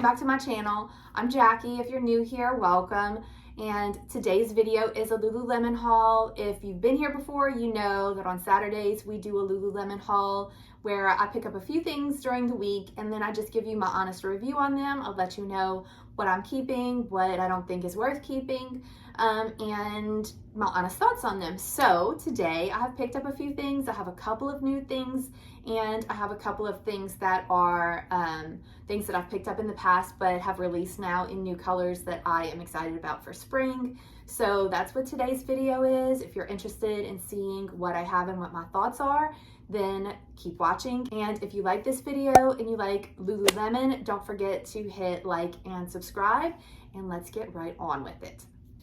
welcome back to my channel. I'm Jackie. If you're new here, welcome. And today's video is a Lululemon haul. If you've been here before, you know that on Saturdays we do a Lululemon haul where I pick up a few things during the week and then I just give you my honest review on them. I'll let you know what I'm keeping, what I don't think is worth keeping, and my honest thoughts on them. So today I have picked up a few things. I have a couple of new things and I have a couple of things that are things that I've picked up in the past but have released now in new colors that I am excited about for spring. So that's what today's video is. If you're interested in seeing what I have and what my thoughts are, then keep watching. And if you like this video and you like Lululemon, don't forget to hit like and subscribe, and let's get right on with it.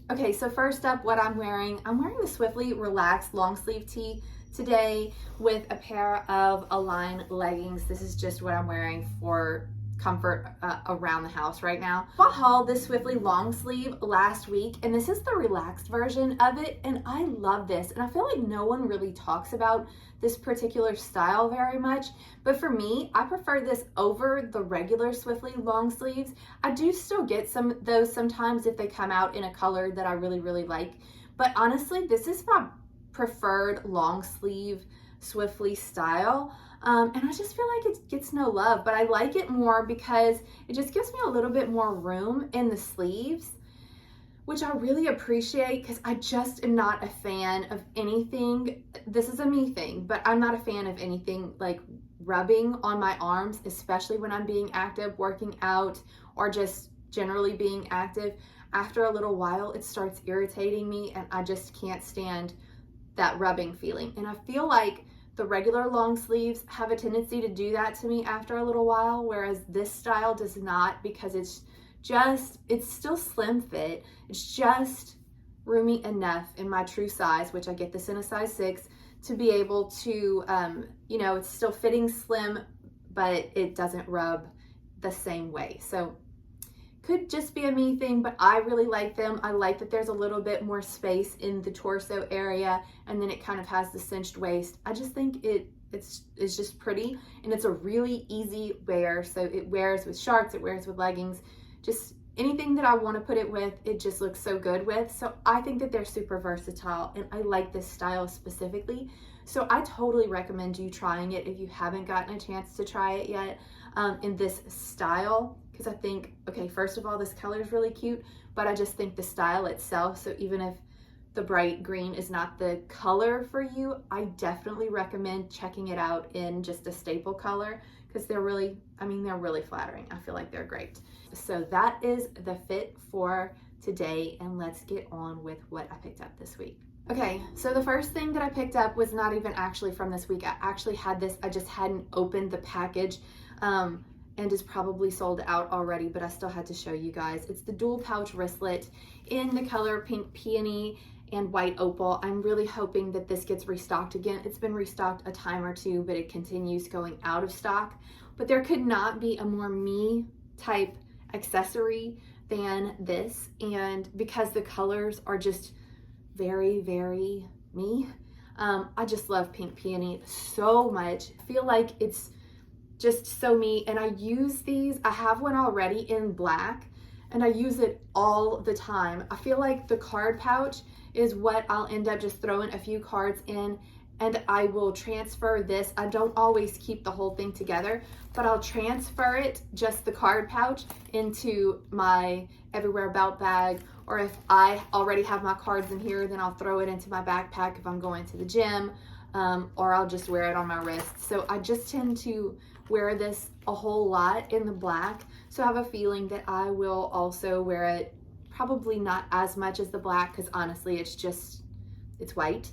Okay, so first up, what I'm wearing the Swiftly Relaxed long sleeve tee today with a pair of Align leggings. This is just what I'm wearing for comfort around the house right now. I hauled this Swiftly long sleeve last week, and this is the relaxed version of it, and I love this. And I feel like no one really talks about this particular style very much, but for me, I prefer this over the regular Swiftly long sleeves. I do still get those sometimes if they come out in a color that I really like, but honestly, this is my preferred long sleeve Swiftly style. And I just feel like it gets no love, but I like it more because it just gives me a little bit more room in the sleeves, which I really appreciate because I just am not a fan of anything. This is a me thing, but I'm not a fan of anything like rubbing on my arms, especially when I'm being active, working out, or just generally being active. After a little while, it starts irritating me and I just can't stand that rubbing feeling. And I feel like the regular long sleeves have a tendency to do that to me after a little while, whereas this style does not, because it's still slim fit. It's just roomy enough in my true size, which I get this in a size 6, to be able to, you know, it's still fitting slim, but it doesn't rub the same way. So could just be a me thing, but I really like them. I like that there's a little bit more space in the torso area, and then it kind of has the cinched waist. I just think it's just pretty, and it's a really easy wear. So it wears with shorts, it wears with leggings, just anything that I want to put it with, it just looks so good with. So I think that they're super versatile, and I like this style specifically. So I totally recommend you trying it if you haven't gotten a chance to try it yet in this style. Because I think, okay, first of all, this color is really cute, but I just think the style itself, so even if the bright green is not the color for you, I definitely recommend checking it out in just a staple color, because they're really flattering. I feel like they're great. So that is the fit for today, and let's get on with what I picked up this week. Okay, so the first thing that I picked up was not even actually from this week. I actually had this, I just hadn't opened the package, and is probably sold out already, but I still had to show you guys. It's the dual pouch wristlet in the color pink peony and white opal. I'm really hoping that this gets restocked again. It's been restocked a time or two, but it continues going out of stock. But there could not be a more me type accessory than this, and because the colors are just very me. I just love pink peony so much. I feel like it's just so me, and I use these. I have one already in black, and I use it all the time. I feel like the card pouch is what I'll end up just throwing a few cards in, and I will transfer this. I don't always keep the whole thing together, but I'll transfer it, just the card pouch, into my everywhere belt bag, or if I already have my cards in here, then I'll throw it into my backpack if I'm going to the gym, or I'll just wear it on my wrist. So I just tend to wear this a whole lot in the black, so I have a feeling that I will also wear it probably not as much as the black, because honestly it's white,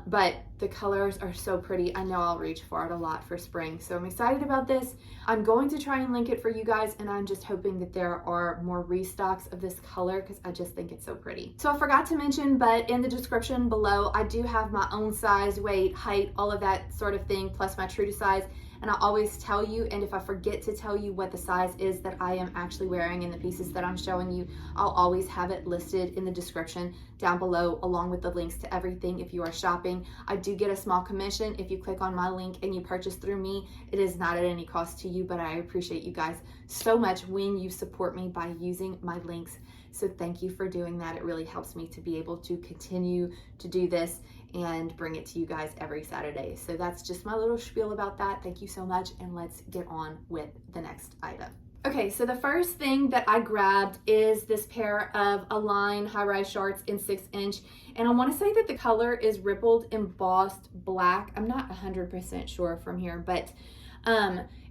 but the colors are so pretty. I know I'll reach for it a lot for spring, so I'm excited about this. I'm going to try and link it for you guys, and I'm just hoping that there are more restocks of this color because I just think it's so pretty. So I forgot to mention, but in the description below, I do have my own size, weight, height, all of that sort of thing, plus my true to size, and I always tell you, and if I forget to tell you what the size is that I am actually wearing in the pieces that I'm showing you, I'll always have it listed in the description down below, along with the links to everything if you are shopping. I do get a small commission if you click on my link and you purchase through me. It is not at any cost to you, but I appreciate you guys so much when you support me by using my links. So thank you for doing that. It really helps me to be able to continue to do this and bring it to you guys every Saturday. So that's just my little spiel about that. Thank you so much, and let's get on with the next item. Okay, so the first thing that I grabbed is this pair of Align high-rise shorts in 6-inch, and I want to say that the color is Rippled Embossed Black. I'm not 100% sure from here, but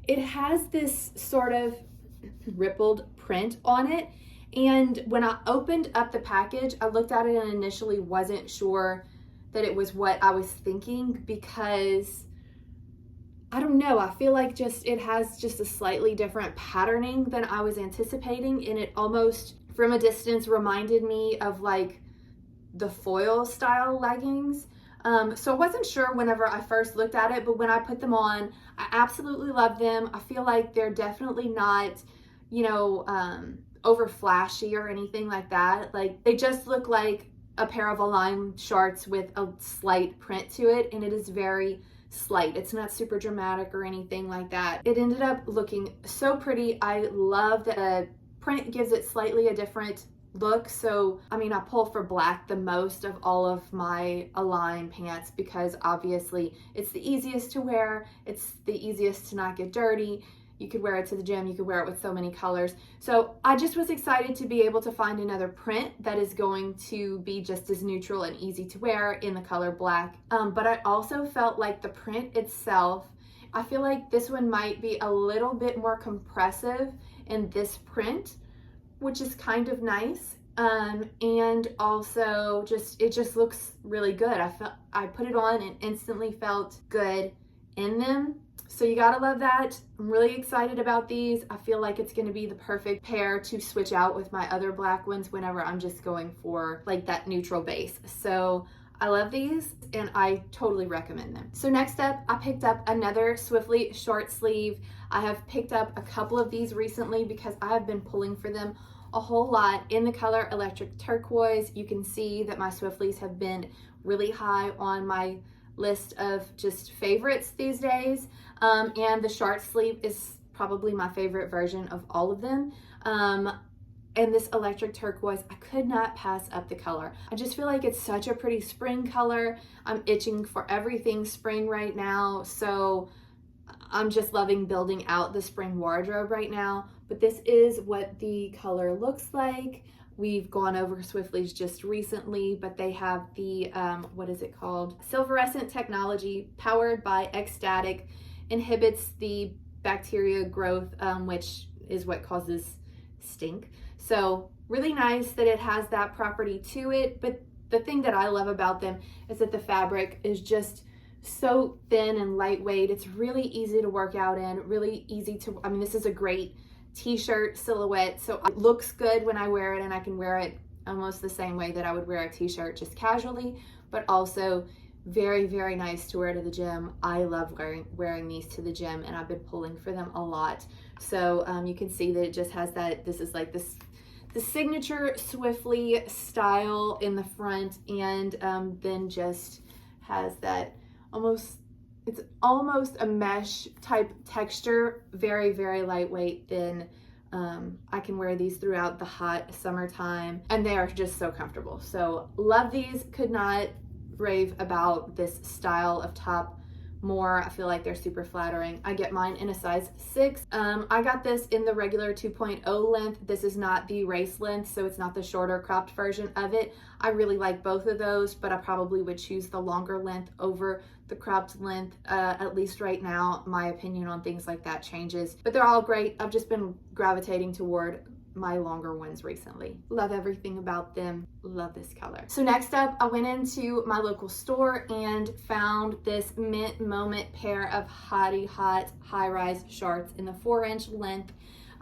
it has this sort of rippled print on it, and when I opened up the package, I looked at it and initially wasn't sure that it was what I was thinking, because I don't know, I feel like it has just a slightly different patterning than I was anticipating, and it almost from a distance reminded me of like the foil style leggings. So I wasn't sure whenever I first looked at it, but when I put them on, I absolutely love them. I feel like they're definitely not, you know, over flashy or anything like that. Like, they just look like a pair of Align shorts with a slight print to it, and it is very slight. It's not super dramatic or anything like that. It ended up looking so pretty. I love that the print gives it slightly a different look. So I mean, I pull for black the most of all of my Align pants because obviously it's the easiest to wear, it's the easiest to not get dirty. You could wear it to the gym, you could wear it with so many colors. So I just was excited to be able to find another print that is going to be just as neutral and easy to wear in the color black. But I also felt like the print itself, I feel like this one might be a little bit more compressive in this print, which is kind of nice. And also it just looks really good. I put it on and instantly felt good in them. So you gotta love that. I'm really excited about these. I feel like it's gonna be the perfect pair to switch out with my other black ones whenever I'm just going for like that neutral base. So I love these and I totally recommend them. So next up, I picked up another Swiftly short sleeve. I have picked up a couple of these recently because I have been pulling for them a whole lot in the color Electric Turquoise. You can see that my Swiftlys have been really high on my list of just favorites these days, and the short sleeve is probably my favorite version of all of them. And this Electric Turquoise, I could not pass up the color. I just feel like it's such a pretty spring color. I'm itching for everything spring right now, so I'm just loving building out the spring wardrobe right now. But this is what the color looks like. We've gone over Swiftlys just recently, but they have the, what is it called? Silverescent technology powered by ecstatic, inhibits the bacteria growth, which is what causes stink. So really nice that it has that property to it. But the thing that I love about them is that the fabric is just so thin and lightweight. It's really easy to work out in, really easy to, I mean, this is a great t-shirt silhouette, so it looks good when I wear it, and I can wear it almost the same way that I would wear a t-shirt, just casually, but also very, very nice to wear to the gym. I love wearing these to the gym, and I've been pulling for them a lot. So you can see that it just has that, this is like the signature Swiftly style in the front, and then just has that it's almost a mesh type texture, very, very lightweight, thin. I can wear these throughout the hot summertime, and they are just so comfortable. So love these, could not rave about this style of top more. I feel like they're super flattering. I get mine in a size 6. I got this in the regular 2.0 length. This is not the race length, so it's not the shorter cropped version of it. I really like both of those, but I probably would choose the longer length over the cropped length. At least right now, my opinion on things like that changes, but they're all great. I've just been gravitating toward my longer ones recently. Love everything about them. Love this color. So next up, I went into my local store and found this Mint Moment pair of Hotty Hot high-rise shorts in the 4-inch length.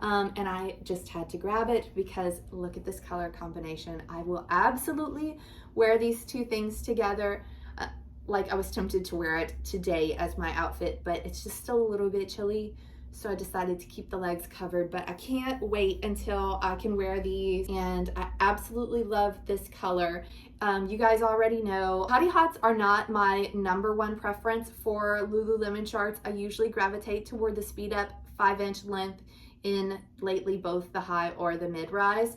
And I just had to grab it because look at this color combination. I will absolutely wear these two things together. like I was tempted to wear it today as my outfit, but it's just still a little bit chilly. So I decided to keep the legs covered, but I can't wait until I can wear these, and I absolutely love this color. You guys already know Hotty Hots are not my #1 preference for Lululemon shorts. I usually gravitate toward the speed up 5-inch length in lately both the high or the mid-rise.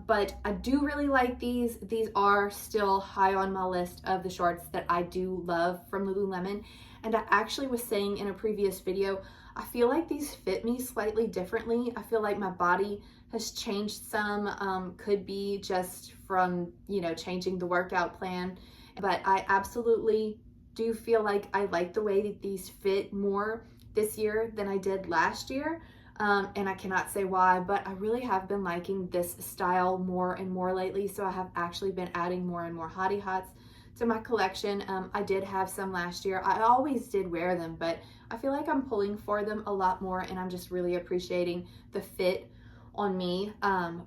But I do really like these. These are still high on my list of the shorts that I do love from Lululemon. And I actually was saying in a previous video, I feel like these fit me slightly differently. I feel like my body has changed some, could be just from, you know, changing the workout plan. But I absolutely do feel like I like the way that these fit more this year than I did last year. And I cannot say why, but I really have been liking this style more and more lately. So I have actually been adding more and more Hotty Hots to my collection. I did have some last year. I always did wear them, but I feel like I'm pulling for them a lot more, and I'm just really appreciating the fit on me.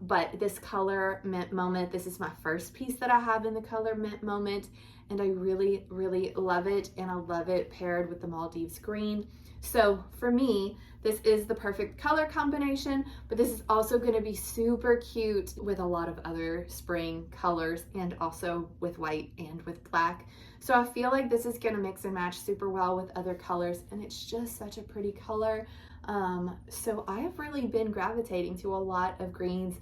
But this color Mint Moment, this is my first piece that I have in the color Mint Moment, and I really, really love it, and I love it paired with the Maldives green. So for me, this is the perfect color combination, but this is also going to be super cute with a lot of other spring colors, and also with white and with black. So I feel like this is going to mix and match super well with other colors, and it's just such a pretty color. So I have really been gravitating to a lot of greens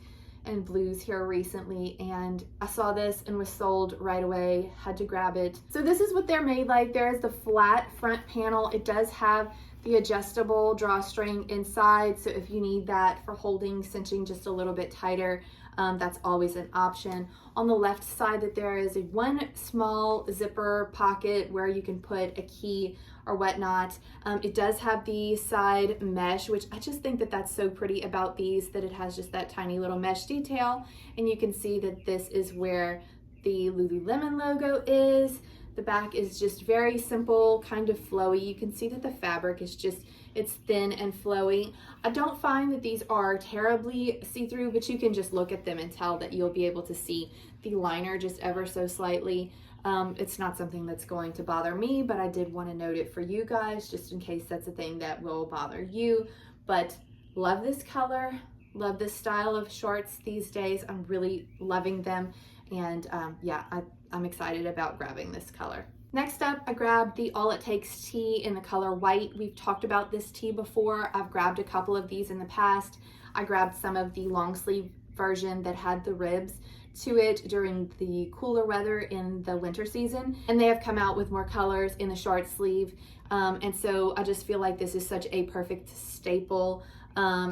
and blues here recently, and I saw this and was sold right away, had to grab it. So this is what they're made like. There is the flat front panel. It does have the adjustable drawstring inside, so if you need that for holding, cinching just a little bit tighter, that's always an option. On the left side, that there is one small zipper pocket where you can put a key or whatnot. It does have the side mesh, which I just think that that's so pretty about these, that it has just that tiny little mesh detail, and you can see that this is where the Lululemon logo is. The back is just very simple, kind of flowy. You can see that the fabric is just, it's thin and flowy. I don't find that these are terribly see-through, but you can just look at them and tell that you'll be able to see the liner just ever so slightly. It's not something that's going to bother me, but I did want to note it for you guys, just in case that's a thing that will bother you. But love this color, love this style of shorts these days. I'm really loving them. And yeah, I'm excited about grabbing this color. Next up, I grabbed the All It Takes tee in the color white. We've talked about this tee before. I've grabbed a couple of these in the past. I grabbed some of the long sleeve version that had the ribs to it during the cooler weather in the winter season, and they have come out with more colors in the short sleeve, and so I just feel like this is such a perfect staple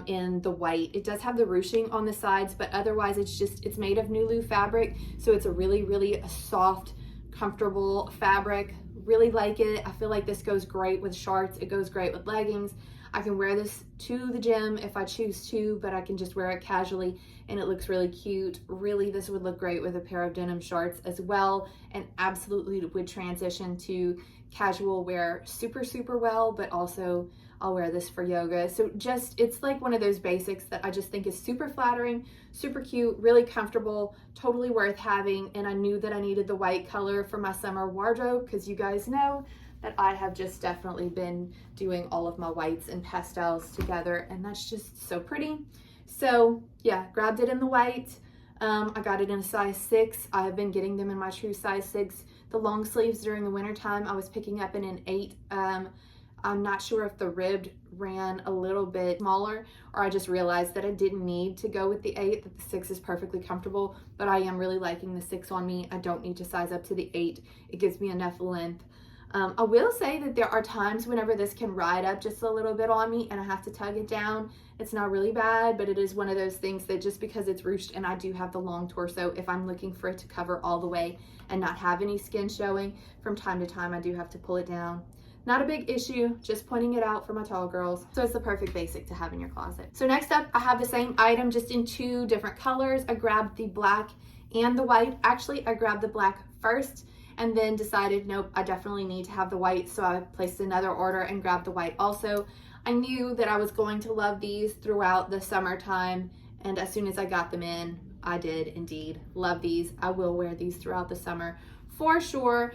in the white. It does have the ruching on the sides, but otherwise it's made of Nulu fabric, so it's a really soft, comfortable fabric. Really like it. I feel like this goes great with shorts. It goes great with leggings. I can wear this to the gym if I choose to, but I can just wear it casually and it looks really cute. Really, this would look great with a pair of denim shorts as well, and absolutely would transition to casual wear super well, but also I'll wear this for yoga. So just, it's like one of those basics that I just think is super flattering, super cute, really comfortable, totally worth having. And I knew that I needed the white color for my summer wardrobe, because you guys know that I have just definitely been doing all of my whites and pastels together, and that's just so pretty. So yeah, grabbed it in the white. I got it in a size 6. I have been getting them in my true size 6. The long sleeves during the winter time, I was picking up in an 8. I'm not sure if the ribbed ran a little bit smaller, or I just realized that I didn't need to go with the 8, that the 6 is perfectly comfortable, but I am really liking the 6 on me. I don't need to size up to the 8. It gives me enough length. I will say that there are times whenever this can ride up just a little bit on me and I have to tug it down. It's not really bad, but it is one of those things that just because it's ruched and I do have the long torso, if I'm looking for it to cover all the way and not have any skin showing, from time to time I do have to pull it down. Not a big issue, just pointing it out for my tall girls. So it's the perfect basic to have in your closet. So next up, I have the same item just in 2 different colors. I grabbed the black and the white. Actually, I grabbed the black first and then decided, nope, I definitely need to have the white. So I placed another order and grabbed the white also. I knew that I was going to love these throughout the summertime, and as soon as I got them in, I did indeed love these. I will wear these throughout the summer for sure.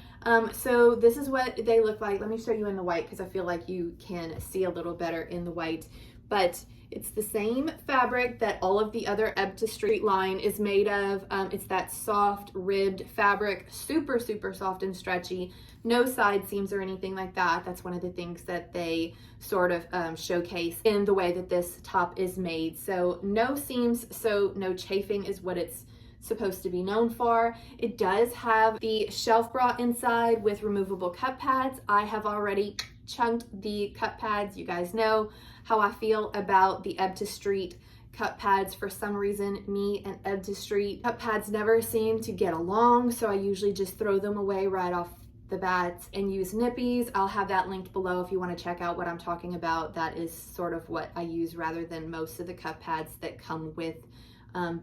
So this is what they look like. Let me show you in the white because I feel like you can see a little better in the white, but it's the same fabric that all of the other Ebb to Street line is made of. It's that soft ribbed fabric, super, super soft and stretchy. No side seams or anything like that. That's one of the things that they sort of showcase in the way that this top is made. So no seams, so no chafing is what it's supposed to be known for. It does have the shelf bra inside with removable cup pads. I have already chunked the cup pads. You guys know how I feel about the Ebb to Street cup pads. For some reason, me and Ebb to Street cup pads never seem to get along, so I usually just throw them away right off the bat and use NIPPIES. I'll have that linked below if you want to check out what I'm talking about. That is sort of what I use rather than most of the cup pads that come with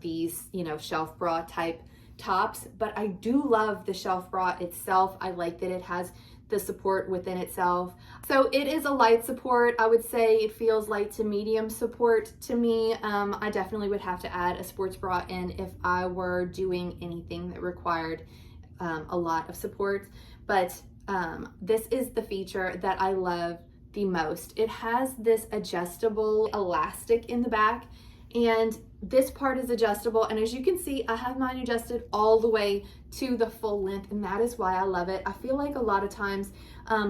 these, you know, shelf bra type tops. But I do love the shelf bra itself. I like that it has the support within itself. So it is a light support. I would say it feels light to medium support to me. I definitely would have to add a sports bra in if I were doing anything that required a lot of support. But this is the feature that I love the most. It has this adjustable elastic in the back, and this part is adjustable, and as you can see, I have mine adjusted all the way to the full length, and that is why I love it. I feel like a lot of times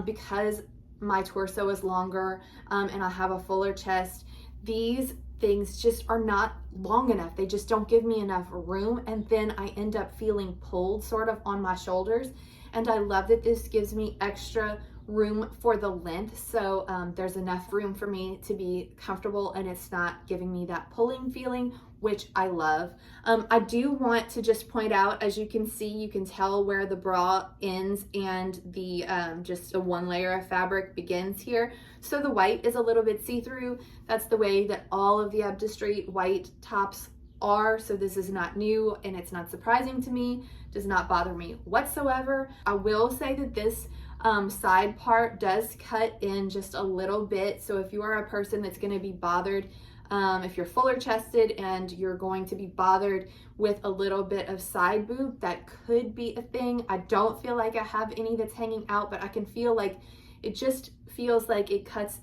because my torso is longer and I have a fuller chest, these things just are not long enough. They just don't give me enough room, and then I end up feeling pulled sort of on my shoulders. And I love that this gives me extra room for the length, so there's enough room for me to be comfortable and it's not giving me that pulling feeling, which I love. I do want to just point out, as you can see, you can tell where the bra ends and the just a one layer of fabric begins here. So the white is a little bit see-through. That's the way that all of the Ebb to Street white tops are, so this is not new and it's not surprising to me. Does not bother me whatsoever. I will say that this side part does cut in just a little bit, so if you are a person that's going to be bothered, if you're fuller chested and you're going to be bothered with a little bit of side boob, that could be a thing. I don't feel like I have any that's hanging out, but I can feel like it just feels like it cuts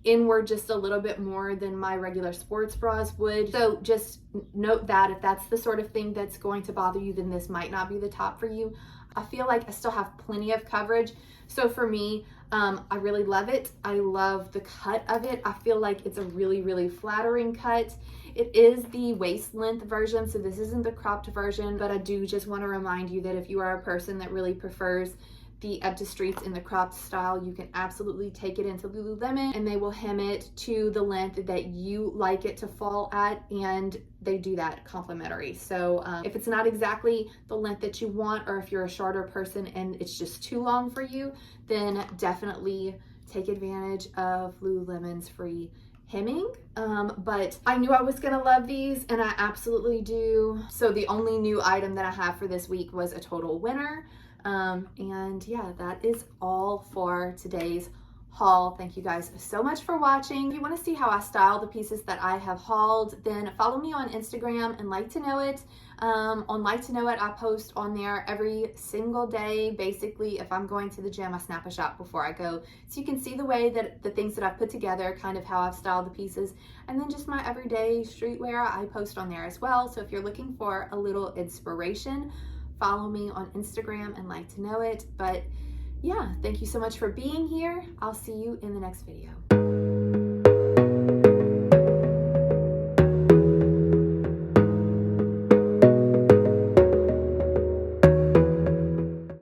inward just a little bit more than my regular sports bras would. So just note that if that's the sort of thing that's going to bother you, then this might not be the top for you. I feel like I still have plenty of coverage. So for me, I really love it. I love the cut of it. I feel like it's a really, really flattering cut. It is the waist length version, so this isn't the cropped version, but I do just want to remind you that if you are a person that really prefers the Ebb to Streets in the cropped style, you can absolutely take it into Lululemon and they will hem it to the length that you like it to fall at, and they do that complimentary. So if it's not exactly the length that you want, or if you're a shorter person and it's just too long for you, then definitely take advantage of Lululemon's free hemming. But I knew I was gonna love these, and I absolutely do. So the only new item that I have for this week was a total winner. And yeah, that is all for today's haul. Thank you guys so much for watching. If you want to see how I style the pieces that I have hauled, then follow me on Instagram and Like to Know It. On Like to Know It, I post on there every single day. Basically, if I'm going to the gym, I snap a shot before I go, so you can see the way that the things that I've put together, kind of how I've styled the pieces, and then just my everyday streetwear I post on there as well. So if you're looking for a little inspiration, follow me on Instagram and Like to Know It. But yeah, thank you so much for being here. I'll see you in the next video.